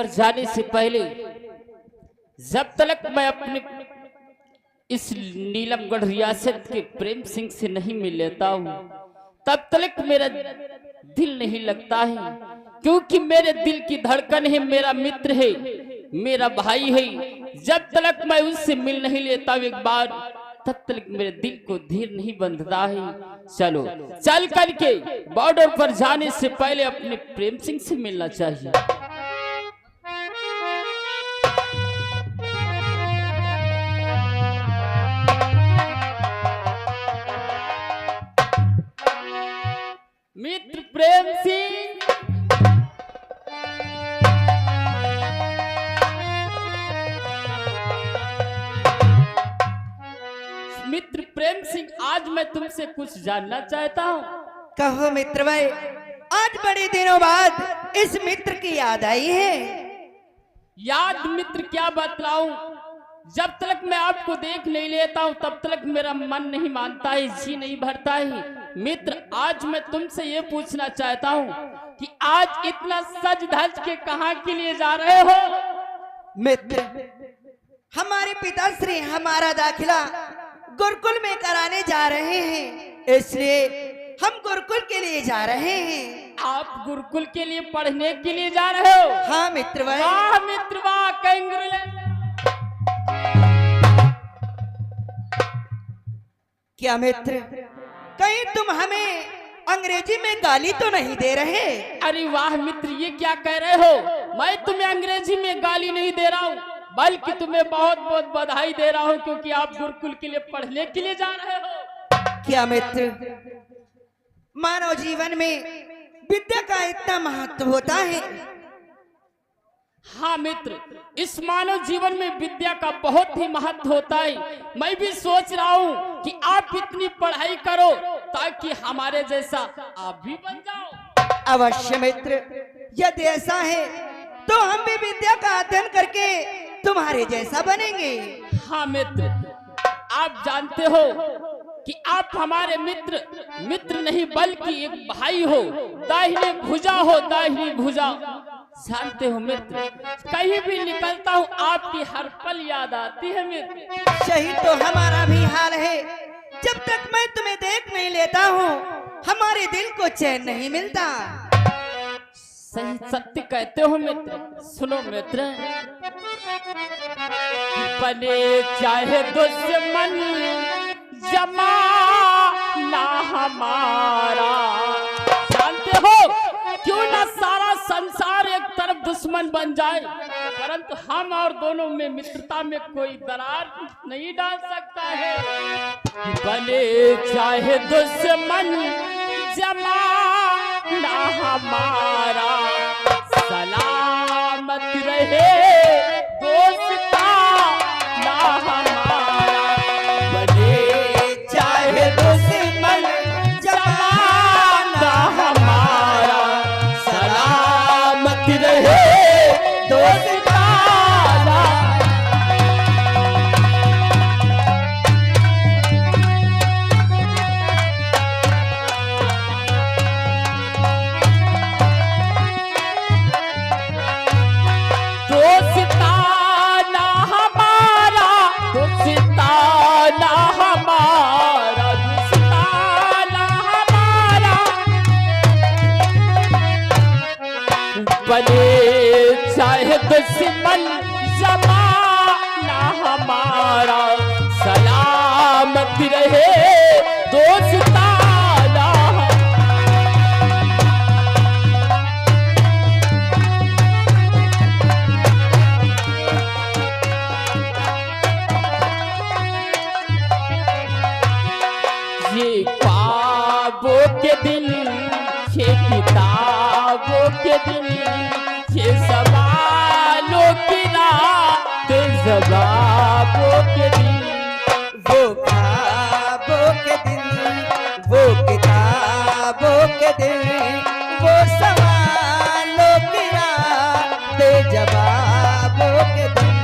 पर जाने से पहले जब तक मैं अपने इस नीलमगढ़ रियासत के प्रेम सिंह से नहीं मिल लेता हूँ तब तक मेरा दिल नहीं लगता है, क्योंकि मेरे दिल की धड़कन है, मेरा मित्र है, मेरा भाई है। जब तक मैं उससे मिल नहीं लेता हूँ एक बार, तब तक मेरे दिल को धीर नहीं बंधता है। चलो चल करके बॉर्डर पर जाने से पहले अपने प्रेम सिंह से मिलना चाहिए। मित्र प्रेम सिंह, मित्र प्रेम सिंह, आज मैं तुमसे कुछ जानना चाहता हूँ। कहो मित्र भाई, आज बड़े दिनों बाद इस मित्र की याद आई है। याद मित्र क्या बतलाऊं, जब तक मैं आपको देख नहीं लेता हूं तब तक मेरा मन नहीं मानता है, जी नहीं भरता है। मित्र आज मैं तुमसे ये पूछना चाहता हूं कि आज इतना सज धज के कहां के लिए जा रहे हो? मित्र, हमारे पिताश्री हमारा दाखिला गुरुकुल में कराने जा रहे हैं, इसलिए हम गुरुकुल के लिए जा रहे हैं। आप गुरुकुल के लिए पढ़ने के लिए जा रहे हो? हाँ मित्र भाई। वाह मित्र वाह, कांग्रेचुलेशन। क्या मित्र, कहीं तुम हमें अंग्रेजी में गाली तो नहीं दे रहे? अरे वाह मित्र, ये क्या कह रहे हो? मैं तुम्हें अंग्रेजी में गाली नहीं दे रहा हूँ, बल्कि तुम्हें बहुत बहुत बधाई दे रहा हूँ, क्योंकि आप गुरुकुल के लिए पढ़ने के लिए जा रहे हो। क्या मित्र, मानव जीवन में विद्या का इतना महत्व होता है? हाँ मित्र, इस मानव जीवन में विद्या का बहुत ही महत्व होता है। मैं भी सोच रहा हूँ कि आप इतनी पढ़ाई करो ताकि हमारे जैसा आप भी बन जाओ। अवश्य मित्र, यदि ऐसा है तो हम भी विद्या का अध्ययन करके तुम्हारे जैसा बनेंगे। हाँ मित्र, आप जानते हो कि आप हमारे मित्र नहीं बल्कि एक भाई हो, दाहिने भुजा हो, दाहिनी भुजा। जानते हो मित्र, कहीं भी निकलता हूँ आपकी हर पल याद आती है मित्र। सही तो हमारा भी हाल है, जब तक मैं तुम्हें देख नहीं लेता हूँ हमारे दिल को चैन नहीं मिलता। सही सत्य कहते हो मित्र। सुनो मित्र, बने चाहे दुश्मन जमाना हमारा, जानते हो क्यों ना सारा संसार एक तरफ दुश्मन बन जाए, परंतु हम और दोनों में मित्रता में कोई दरार नहीं डाल सकता है। बने चाहे दुश्मन जमाना हमारा, सलामत रहे दोस्ता ना हमारा। बने चाहे दुश्मन जमाना हमारा, सलामत रहे दोस्ता ना। दोस्ताना हमारा, दोस्ताना हमारा, दोस्ताना हमारा। बने चाहे दुश्मन जमाना हमारा, सलामत रहे दोस्ताना। ये ख्वाबों के दिन, ये किताबों के दिन, ये सवालों की रात, जवाबों के दिन। वो ख्वाबों के दिन, वो किताबों के दिन, वो सवालों की रात, जवाबों के दिन।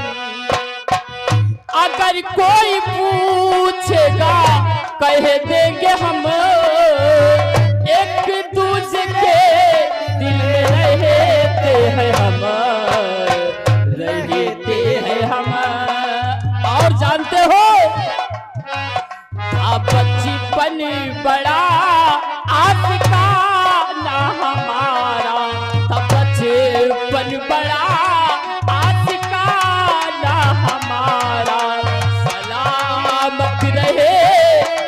अगर कोई पूछेगा कह देंगे हम, एक दूसरे के दिल में रहते हैं हम। जीवन बड़ा आशिकाना हमारा था, बचपन बड़ा आशिकाना हमारा। सलामत रहे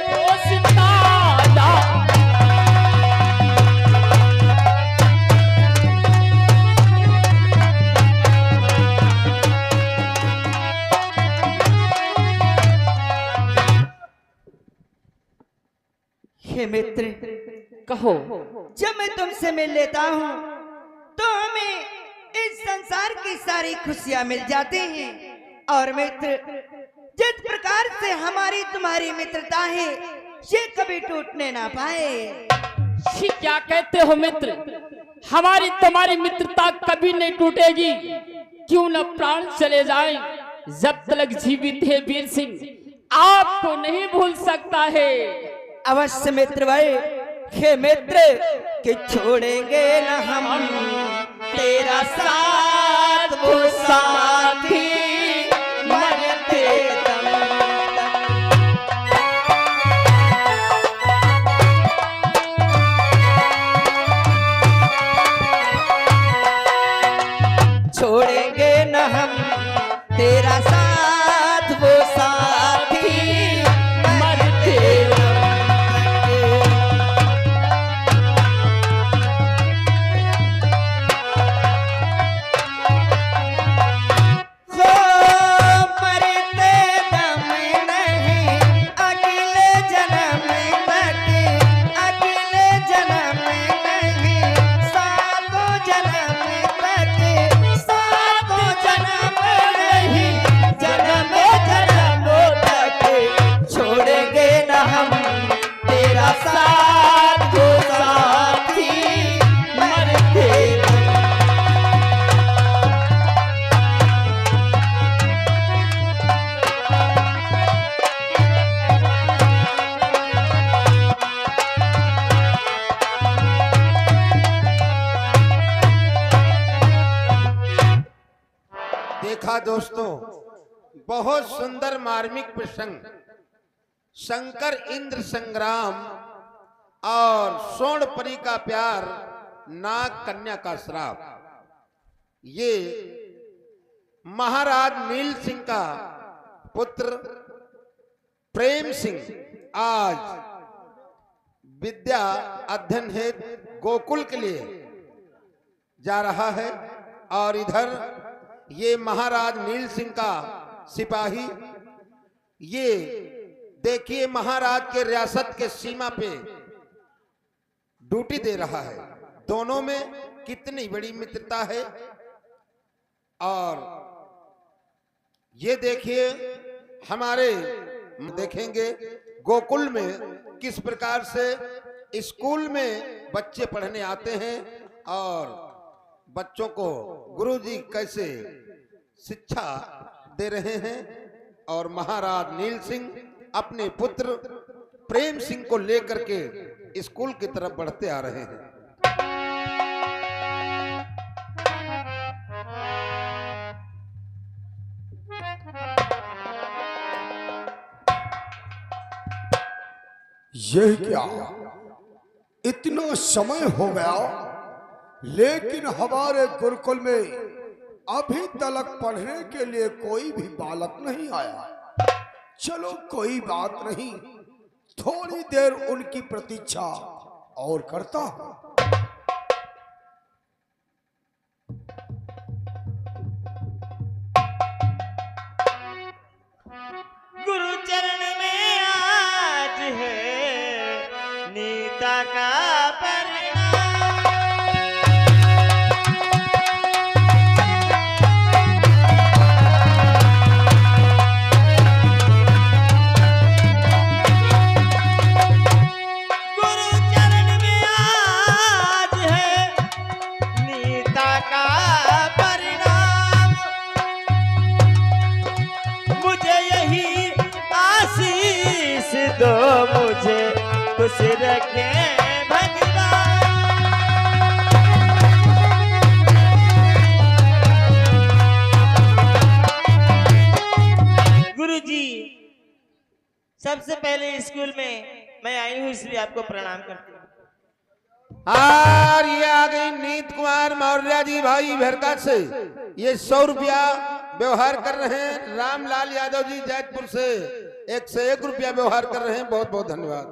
दोस्ताना। हे मित्र, कहो। जब मैं तुमसे मिल लेता हूँ तो हमें इस संसार की सारी खुशियाँ मिल जाती हैं। और मित्र, जिस प्रकार से हमारी तुम्हारी मित्रता है ये कभी टूटने ना पाए। ये क्या कहते हो मित्र? हमारी तुम्हारी मित्रता कभी नहीं टूटेगी। क्यों न प्राण चले जाएं, जब तक जीवित है वीर सिंह आपको नहीं भूल सकता है। अवश्य मित्र भाई। हे मित्र, कि छोड़ेंगे न हम तेरा साथ वो साथी मरते दम तक। छोड़ेंगे न हम तेरा साथ वो साथी मरते दम। देखा दोस्तों, बहुत सुंदर मार्मिक प्रसंग। शंकर इंद्र संग्राम और सोनपरी का प्यार, नाग कन्या का श्राप। ये महाराज नील सिंह का पुत्र प्रेम सिंह आज विद्या अध्ययन हेतु गोकुल के लिए जा रहा है। और इधर ये महाराज नील सिंह का सिपाही, ये देखिए महाराज के रियासत के सीमा पे ड्यूटी दे रहा है। दोनों में कितनी बड़ी मित्रता है। और ये देखिए हमारे देखेंगे गोकुल में किस प्रकार से स्कूल में बच्चे पढ़ने आते हैं और बच्चों को गुरुजी कैसे शिक्षा दे रहे हैं। और महाराज नील सिंह अपने पुत्र प्रेम सिंह को लेकर के स्कूल की तरफ बढ़ते आ रहे हैं। यह क्या, इतना समय हो गया लेकिन हमारे गुरुकुल में अभी तक पढ़ने के लिए कोई भी बालक नहीं आया। चलो कोई बात नहीं, थोड़ी देर उनकी प्रतीक्षा और करता हूं। गुरु चरण में आज है नीता का दो मुझे खुश रखे भगवान। गुरुजी, सबसे पहले स्कूल में मैं आई हूँ इसलिए आपको प्रणाम करती हूँ। और ये आ गई नीत कुमार मौर्य जी भाई भरका से, ये 100 रुपया व्यवहार कर रहे हैं। रामलाल यादव जी जैतपुर से 101 रुपया व्यवहार कर रहे हैं। बहुत बहुत धन्यवाद।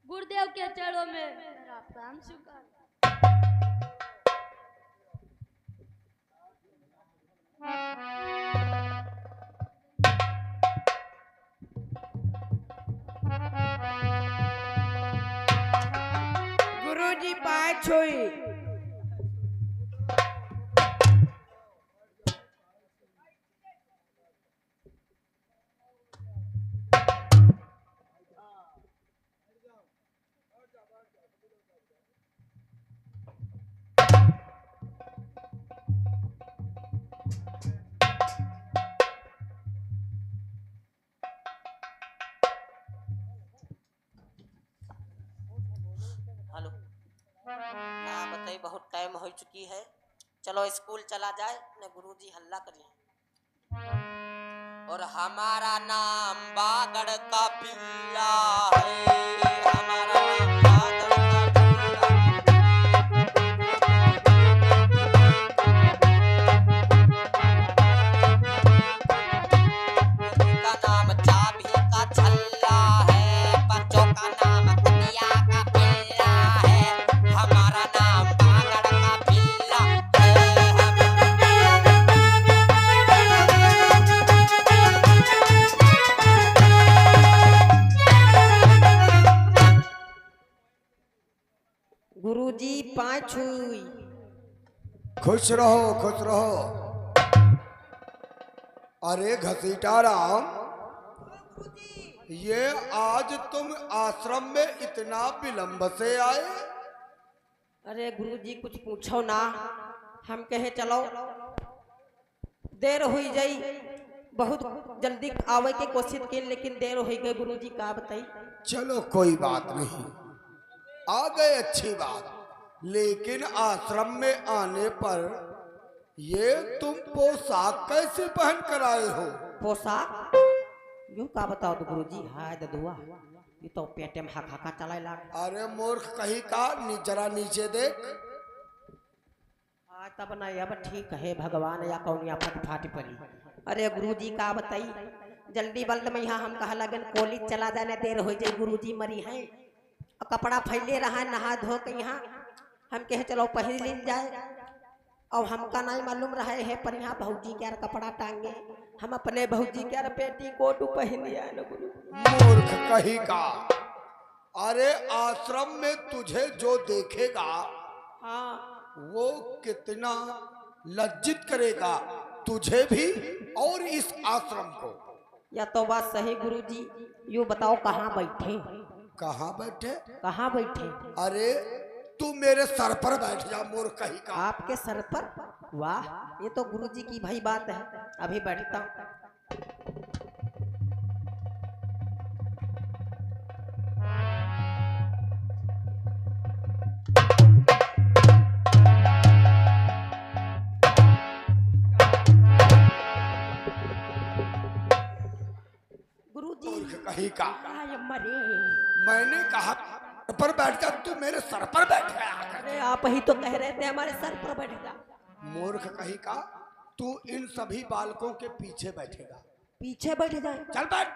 गुरुदेव के चरणों में मेरा प्राण स्वीकार। गुरुजी पाए छुई। हेलो, हाँ बताइए, बहुत टाइम हो चुकी है, चलो स्कूल चला जाए न। गुरुजी हल्ला करिए। और हमारा नाम बागड़ का पिल्ला है, हमारा नाम बागड़ का पिल्ला। का नाम चाबी का छल्ला है, बच्चों का नाम दुनिया का पिल्ला है, हमारा नाम बागड़ का पिल्ला गुरुजी पाए छुई। खुश रहो खुश रहो। अरे घसीटा राम, ये आज तुम आश्रम में इतना विलंब से आए? अरे गुरुजी कुछ पूछो ना, हम कहे चलो देर हुई जाई, बहुत जल्दी आवे के कोशिश की, लेकिन देर हो गई। गुरुजी का बताई। चलो कोई बात नहीं, आ गए अच्छी बात, लेकिन आश्रम में आने पर ये तुम पोशाक कैसे पहन कर आए हो? पोशाक यूं का बताओ तो गुरुजी। हाय ददुआ, ये तो पेटे में हाका चलाए लाग। अरे मूर्ख कहीं का, जरा नीचे देख। आज तब ना अब ठीक है भगवान, या कौन या फट फाटी पड़ी। अरे गुरुजी का बताई, जल्दी बल्द में यहाँ हम कहा लगन कॉलेज चला जाने, देर हो जाए। गुरुजी मरी है, कपड़ा फैले रहा है, नहा धो के यहाँ हम कहे चलो पहन ली जाए। और हमका नहीं मालूम रहे है, पर यहाँ भौजी क्या कपड़ा टांगे, हम अपने भौजी क्या पेटी कोट पहन लिया न गुरु। मूर्ख कहीं का, अरे आश्रम में तुझे जो देखेगा हाँ वो कितना लज्जित करेगा तुझे भी और इस आश्रम को। या तो बात सही गुरुजी। यूँ बताओ कहाँ बैठे? कहाँ बैठे? कहाँ बैठे? अरे तू मेरे सर पर बैठ जा मूर्ख कहीं का। आपके सर पर? वाह, ये तो गुरुजी की भाई बात है, अभी बैठता हूँ। गुरुजी मूर्ख कहीं का, आय मरे। मैंने कहा सर पर बैठ जा, तू मेरे सर पर बैठ गया। अरे आप ही तो कह रहे थे हमारे सर पर बैठेगा। मूर्ख कहीं का, तू इन सभी बालकों के पीछे बैठेगा। पीछे बैठ जाए? चल बैठ।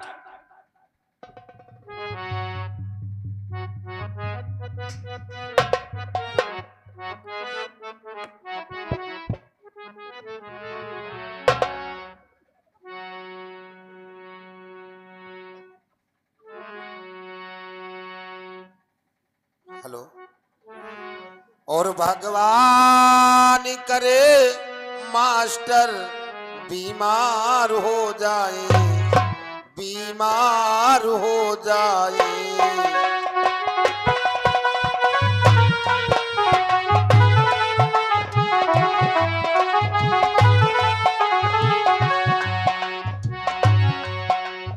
हेलो। और भगवान करे मास्टर बीमार हो जाए, बीमार हो जाए।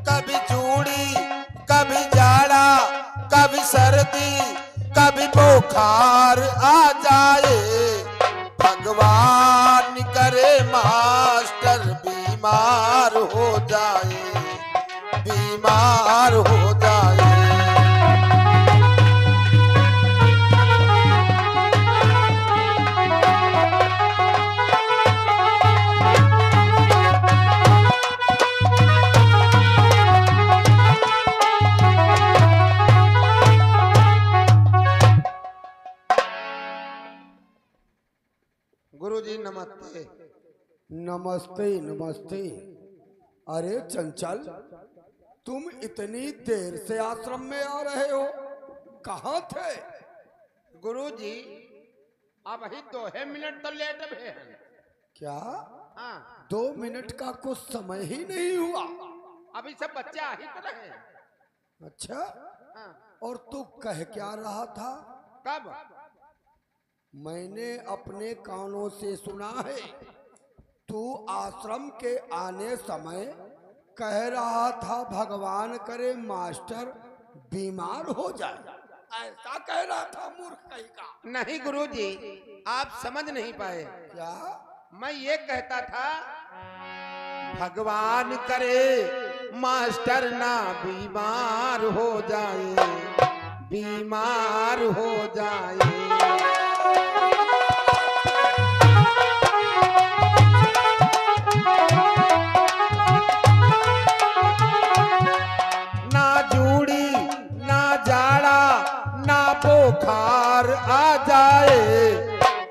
कभी चूड़ी, कभी जाड़ा, कभी सर्दी, कभी बुखार आ जाए। भगवान भगवान करे मास्टर बीमार हो जाए, बीमार हो जाए। गुरुजी नमस्ते। नमस्ते नमस्ते। अरे चंचल, तुम इतनी देर से आश्रम में आ रहे हो, कहाँ थे? गुरुजी अब ही 2 मिनट तो लेट भी हैं। क्या हाँ 2 मिनट का कुछ समय ही नहीं हुआ? अभी सब बच्चे आ ही तो रहे हैं। अच्छा, हाँ और तू कह क्या रहा था? कब? मैंने अपने कानों से सुना है, तू आश्रम के आने समय कह रहा था भगवान करे मास्टर बीमार हो जाए, ऐसा कह रहा था मूर्ख कहीं का। नहीं गुरुजी, आप समझ नहीं पाए। क्या? मैं ये कहता था भगवान करे मास्टर ना बीमार हो जाए, बीमार हो जाए। ना जूड़ी ना जाड़ा ना बुखार आ जाए,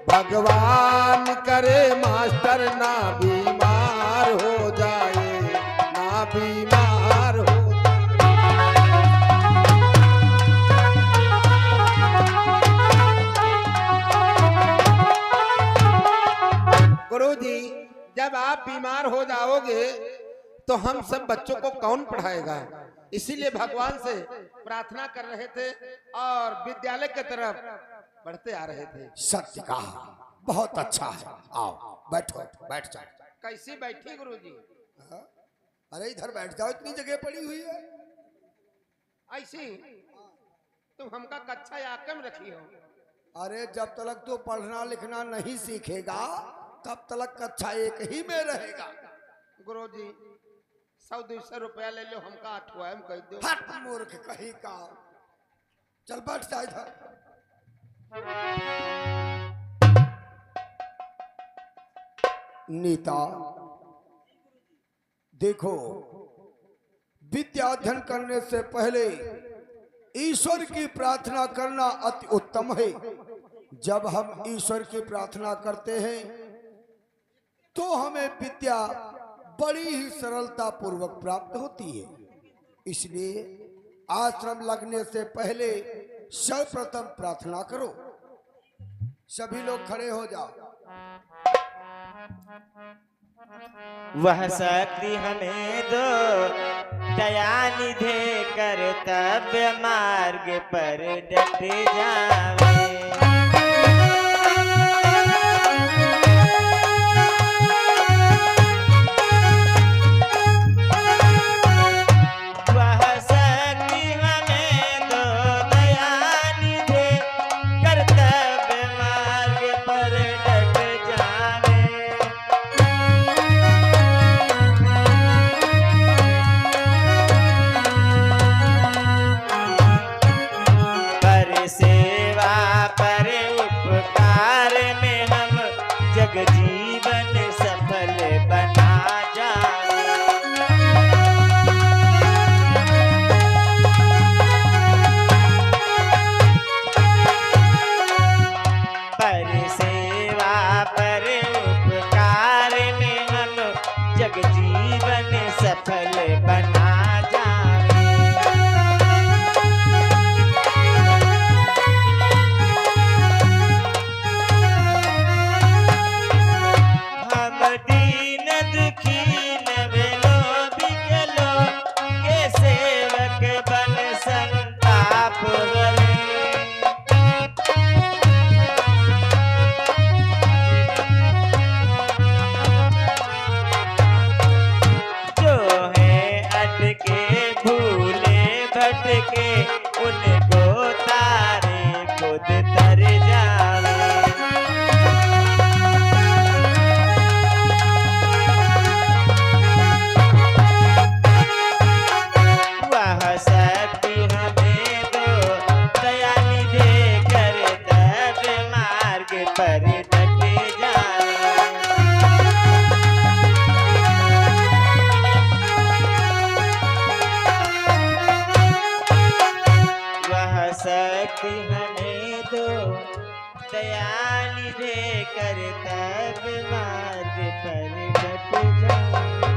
भगवान करे मास्टर ना बीमार हो जाए, ना बीमार हो। गुरुजी जब आप बीमार हो जाओगे तो हम सब बच्चों को कौन पढ़ाएगा? इसीलिए भगवान से प्रार्थना कर रहे थे और विद्यालय की तरफ बढ़ते आ रहे थे। सत्य कहा, बहुत अच्छा है। आओ बैठो, बैठ जाओ। कैसी बैठी गुरुजी? अरे इधर बैठ जाओ, इतनी जगह पड़ी हुई है। ऐसी तुम हमका कक्षा या कम रखी हो। अरे जब तक तू पढ़ना लिखना नहीं सीखेगा तब तक कक्षा एक ही में रहेगा। गुरुजी 100-200 रुपया ले लो, हमका 8वां कह दो। हट मूर्ख कहीं का, चल बैठ जा इधर। नीता देखो, विद्या अध्ययन करने से पहले ईश्वर की प्रार्थना करना अति उत्तम है। जब हम ईश्वर की प्रार्थना करते हैं तो हमें विद्या बड़ी ही सरलता पूर्वक प्राप्त होती है। इसलिए आश्रम लगने से पहले सर्वप्रथम प्रार्थना करो। सभी लोग खड़े हो जाओ। वह शक्ति हमें दो, दया निधे कर्तव्य मार्ग पर डट जावे। जीवन सफल बना जाए। पर सेवा पर उपकार में हम जग जीवन सफल बना जाए। शक्ति हमें दो दयाल रे कर तब मार्ग पर डट जाए।